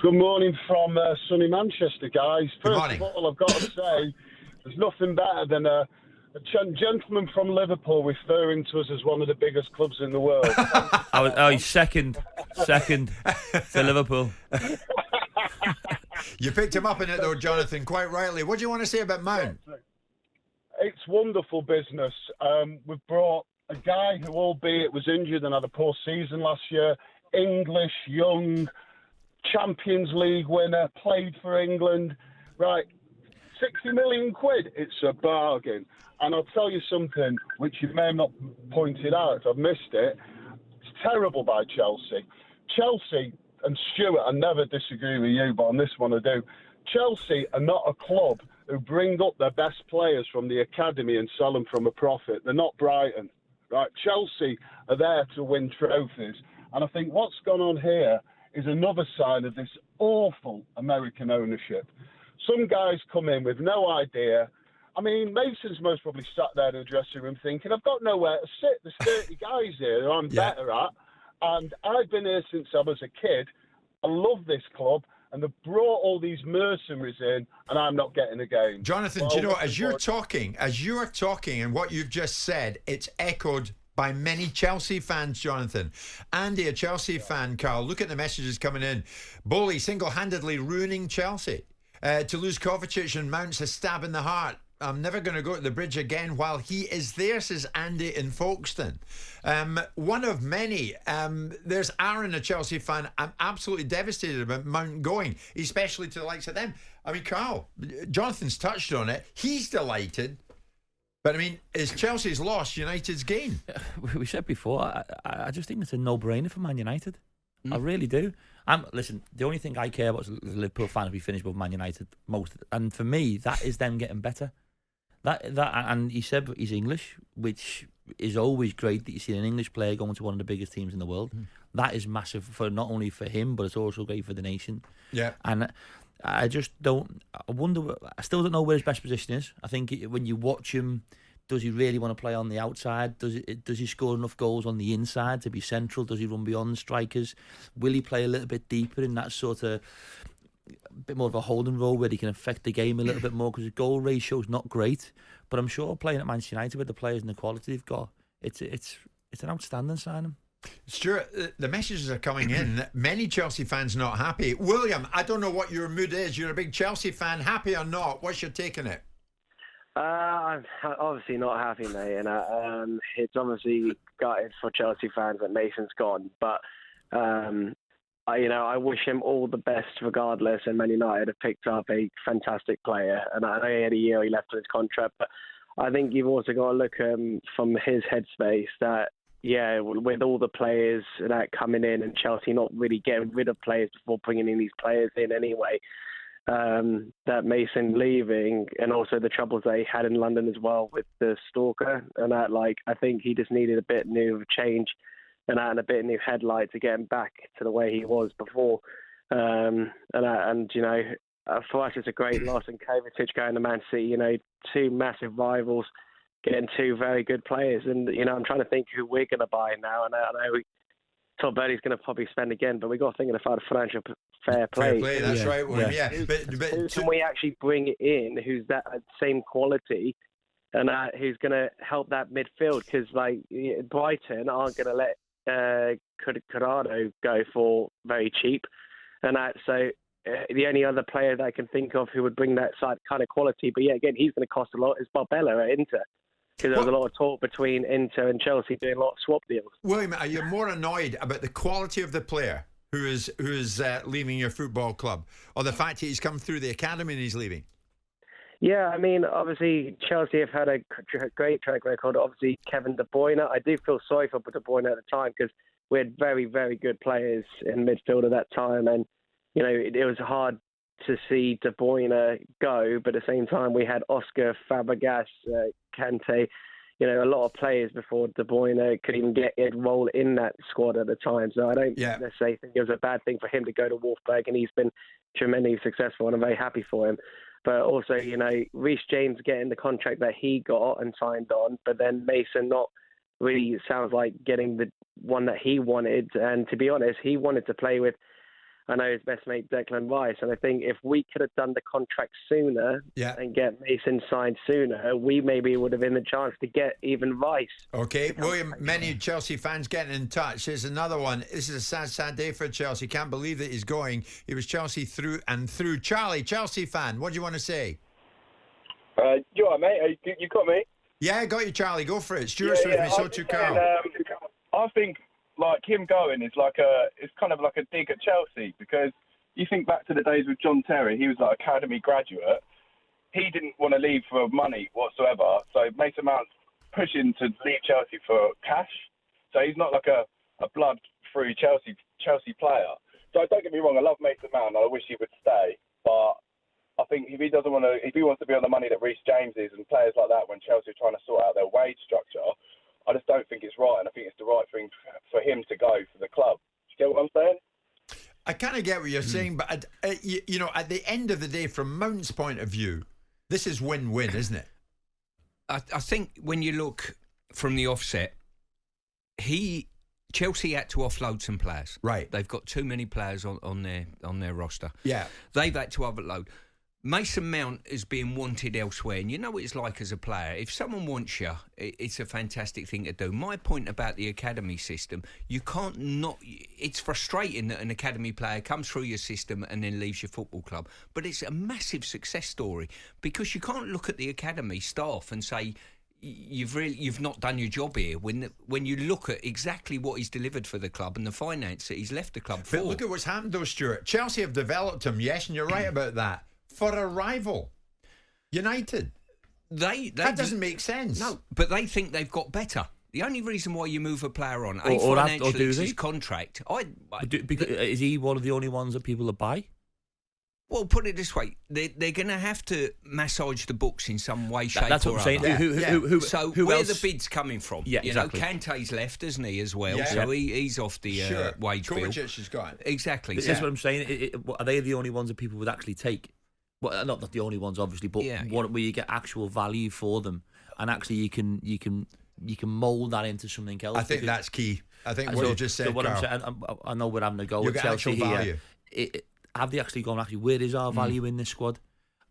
Good morning from sunny Manchester, guys. First of all, I've got to say, there's nothing better than a gentleman from Liverpool referring to us as one of the biggest clubs in the world. He's second to Liverpool. You picked him up in it, though, Jonathan, quite rightly. What do you want to say about Mount? It's wonderful business. We've brought a guy who, albeit was injured and had a poor season last year, English, young, Champions League winner, played for England. Right, 60 million quid, it's a bargain. And I'll tell you something, which you may have not pointed out, if I've missed it, it's terrible by Chelsea. Chelsea and Stuart, I never disagree with you, but on this one I do. Chelsea are not a club who bring up their best players from the academy and sell them from a profit. They're not Brighton, right? Chelsea are there to win trophies. And I think what's gone on here is another sign of this awful American ownership. Some guys come in with no idea. I mean, Mason's most probably sat there in the dressing room thinking, I've got nowhere to sit. There's 30 guys here who I'm better at. And I've been here since I was a kid. I love this club. And they've brought all these mercenaries in, and I'm not getting a game. Jonathan, do you know, as you're talking, and what you've just said, it's echoed by many Chelsea fans, Jonathan. Andy, a Chelsea fan, Carl, look at the messages coming in. Bowley single-handedly ruining Chelsea. To lose Kovacic and Mount's a stab in the heart. I'm never going to go to the bridge again while he is there, says Andy in Folkestone. One of many. There's Aaron, a Chelsea fan. I'm absolutely devastated about Mount going, especially to the likes of them. I mean, Carl, Jonathan's touched on it. He's delighted. But, I mean, is Chelsea's loss United's gain? We said before, I just think it's a no-brainer for Man United. I really do. Listen, the only thing I care about as a Liverpool fan is we finish with Man United most. And for me, that is them getting better. And he said he's English, which is always great that you see an English player going to one of the biggest teams in the world. That is massive for not only for him, but it's also great for the nation. Yeah. And I just don't. I still don't know where his best position is. I think when you watch him, does he really want to play on the outside? Does he score enough goals on the inside to be central? Does he run beyond strikers? Will he play a little bit deeper in that sort of a bit more of a holding role where he can affect the game a little bit more, because his goal ratio is not great, but I'm sure playing at Manchester United with the players and the quality they've got, it's an outstanding signing. Stuart, the messages are coming in. Many Chelsea fans not happy. William, I don't know what your mood is. You're a big Chelsea fan, happy or not? What's your take on it? I'm obviously not happy, mate, and it's obviously gutted for Chelsea fans that Mason's gone, but I wish him all the best regardless, and Man United have picked up a fantastic player, and I know he had a year he left on his contract, but I think you've also got to look from his headspace that, with all the players that coming in and Chelsea not really getting rid of players before bringing in these players in anyway, that Mason leaving, and also the troubles they had in London as well with the stalker, and that, I think he just needed a bit new of a change and a bit of new headlight to get him back to the way he was before. For us, it's a great loss. And Kovacic going to Man City, two massive rivals, getting two very good players. And, I'm trying to think who we're going to buy now. And I know Todd Bowley's going to probably spend again, but we've got to think about the financial fair play. Fair play, that's right, William. Yeah. Who can we actually bring in who's that same quality and who's going to help that midfield? Because, Brighton aren't going to let Cristiano go for very cheap, and so the only other player that I can think of who would bring that kind of quality, but again, he's going to cost a lot, is Barbella at Inter, because there was a lot of talk between Inter and Chelsea doing a lot of swap deals. William, are you more annoyed about the quality of the player who is leaving your football club, or the fact that he's come through the academy and he's leaving? Yeah, I mean, obviously, Chelsea have had a great track record. Obviously, Kevin De Bruyne, I do feel sorry for De Bruyne at the time, because we had very, very good players in midfield at that time. And, it was hard to see De Bruyne go, but at the same time, we had Oscar, Fabregas, Kante, a lot of players before De Bruyne could even get a role in that squad at the time. So I don't necessarily think it was a bad thing for him to go to Wolfsburg, and he's been tremendously successful, and I'm very happy for him. But also, Reece James getting the contract that he got and signed on, but then Mason not really, sounds like, getting the one that he wanted. And to be honest, he wanted to play with I know his best mate Declan Rice, and I think if we could have done the contract sooner and get Mason signed sooner, we maybe would have been the chance to get even Rice. Okay, William, many Chelsea fans getting in touch. Here's another one. This is a sad, sad day for Chelsea. Can't believe that he's going. He was Chelsea through and through. Charlie, Chelsea fan, what do you want to say? You all right, mate? You got me? Yeah, I got you, Charlie. Go for it. Stuart's with me, so too Carl. I think like him going is it's kind of like a dig at Chelsea, because you think back to the days with John Terry, he was like academy graduate. He didn't want to leave for money whatsoever, so Mason Mount's pushing to leave Chelsea for cash. So he's not like a blood-free Chelsea player. So don't get me wrong, I love Mason Mount. I wish he would stay, but I think if he wants to be on the money that Reece James is and players like that when Chelsea are trying to sort out their wage structure, I just don't think it's right, and I think it's the right thing for him to go for the club. Do you get what I'm saying? I kind of get what you're saying, but at the end of the day, from Mount's point of view, this is win-win, isn't it? I think when you look from the offset, Chelsea had to offload some players. Right. They've got too many players on their roster. Yeah. They've had to offload. Mason Mount is being wanted elsewhere, and you know what it's like as a player. If someone wants you, it's a fantastic thing to do. My point about the academy system, you can't not. It's frustrating that an academy player comes through your system and then leaves your football club, but it's a massive success story, because you can't look at the academy staff and say you've not done your job here when you look at exactly what he's delivered for the club and the finance that he's left the club for. But look at what's happened though, Stuart. Chelsea have developed him, yes, and you're right about that. For a rival, United. That doesn't make sense. No, but they think they've got better. The only reason why you move a player on, financially, is his contract. Is he one of the only ones that people will buy? Well, put it this way: they're going to have to massage the books in some way, shape, That's what or I'm saying. other. So where else? the bid's coming from? Yeah, exactly. Kante's left, isn't he, as well? Yeah. So he's off the wage bill. Kovacic has gone. Exactly. This is what I'm saying. Are they the only ones that people would actually take? Well, not the only ones, obviously, but where you get actual value for them, and actually you can mould that into something else. I think that's key. I think what you just said, what Carl. I'm saying, I know we're having a go You at get Chelsea actual value. here. Have they actually gone, where is our value in this squad?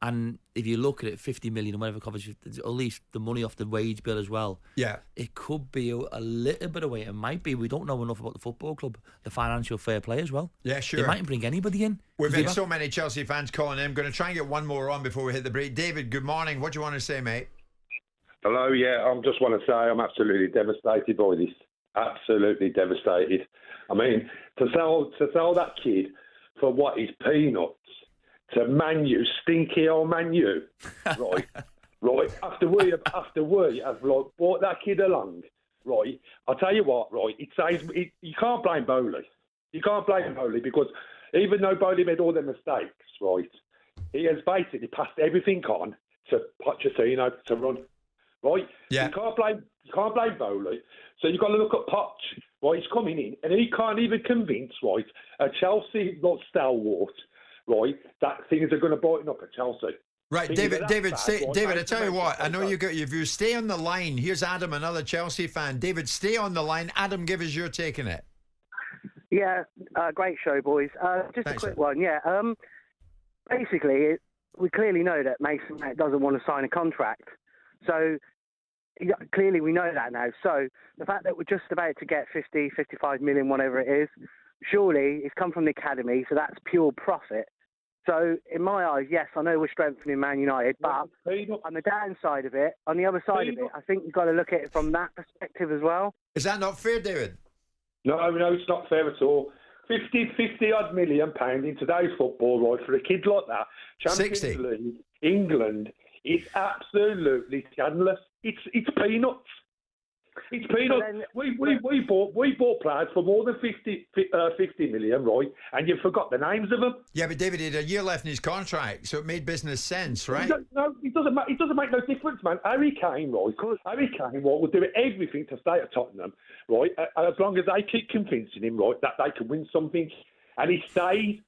And if you look at it, 50 million or whatever covers, at least the money off the wage bill as well. Yeah. It could be a little bit away. It might be. We don't know enough about the football club, the financial fair play as well. Yeah, sure. They mightn't bring anybody in. We've had so many Chelsea fans calling in. I'm going to try and get one more on before we hit the break. David, good morning. What do you want to say, mate? Hello, yeah. I just want to say I'm absolutely devastated by this. Absolutely devastated. I mean, to sell that kid for what is peanuts to Man U, stinky old Man U, right? After we have brought that kid along, right? I'll tell you what, right? You can't blame Bowley. You can't blame Bowley, because even though Bowley made all the mistakes, right, he has basically passed everything on to Pochettino to run, right? Yeah. You can't blame Bowley. So you've got to look at Poch, right? He's coming in and he can't even convince, right, a Chelsea stalwart, right, that things are going to brighten up at Chelsea. Right, David, I tell you what, I know you got your views. Stay on the line. Here's Adam, another Chelsea fan. David, stay on the line. Adam, give us your take on it. Yeah, great show, boys. Just Thanks, a quick one, yeah. Basically, we clearly know that Mason Mount doesn't want to sign a contract. So, clearly we know that now. So, the fact that we're just about to get 50, 55 million, whatever it is, surely it's come from the academy, so that's pure profit. So, in my eyes, yes, I know we're strengthening Man United, but on the downside of it, on the other side of it, I think you've got to look at it from that perspective as well. Is that not fair, David? No, it's not fair at all. 50 odd million pound in today's football, right, for a kid like that, Champions 60. League, England, it's absolutely scandalous. It's peanuts. It's peanuts. Then, we bought players for more than 50 million, right? And you forgot the names of them. Yeah, but David, he had a year left in his contract, so it made business sense, right? No, it doesn't make no difference, man. Harry Kane, right? Will do everything to stay at Tottenham, right? As long as they keep convincing him, right, that they can win something. And he stays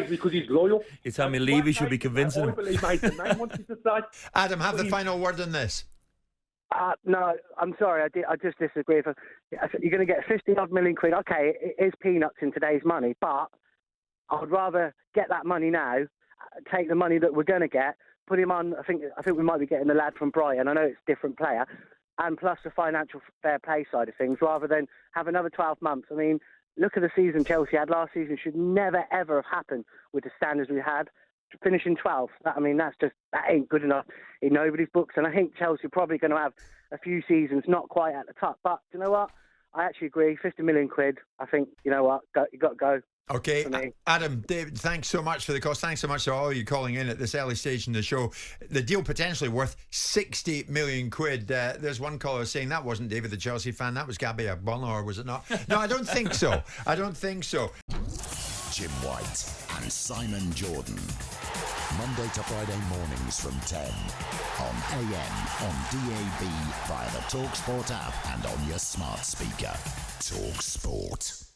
because he's loyal. You tell me Levy should be convincing him. I believe Mason Mount wanted to stay. Adam, have the final word on this. No, I'm sorry. I just disagree. You're going to get 50 odd million quid. Okay, it is peanuts in today's money, but I would rather get that money now, take the money that we're going to get, put him on. I think we might be getting the lad from Brighton. I know it's a different player, and plus the financial fair play side of things, rather than have another 12 months. I mean, look at the season Chelsea had last season. Should never ever have happened with the standards we had. Finishing 12th, that ain't good enough in nobody's books. And I think Chelsea are probably going to have a few seasons not quite at the top. But you know what? I actually agree. 50 million quid. I think, you know what? You got to go. Okay, Adam, David, thanks so much for the cost. Thanks so much to all of you calling in at this early stage in the show. The deal potentially worth 60 million quid. There's one caller saying that wasn't David, the Chelsea fan. That was Gabby Agbon, or was it not? No, I don't think so. I don't think so. Jim White and Simon Jordan. Monday to Friday mornings from 10 on AM, on DAB, via the talkSPORT app and on your smart speaker. talkSPORT.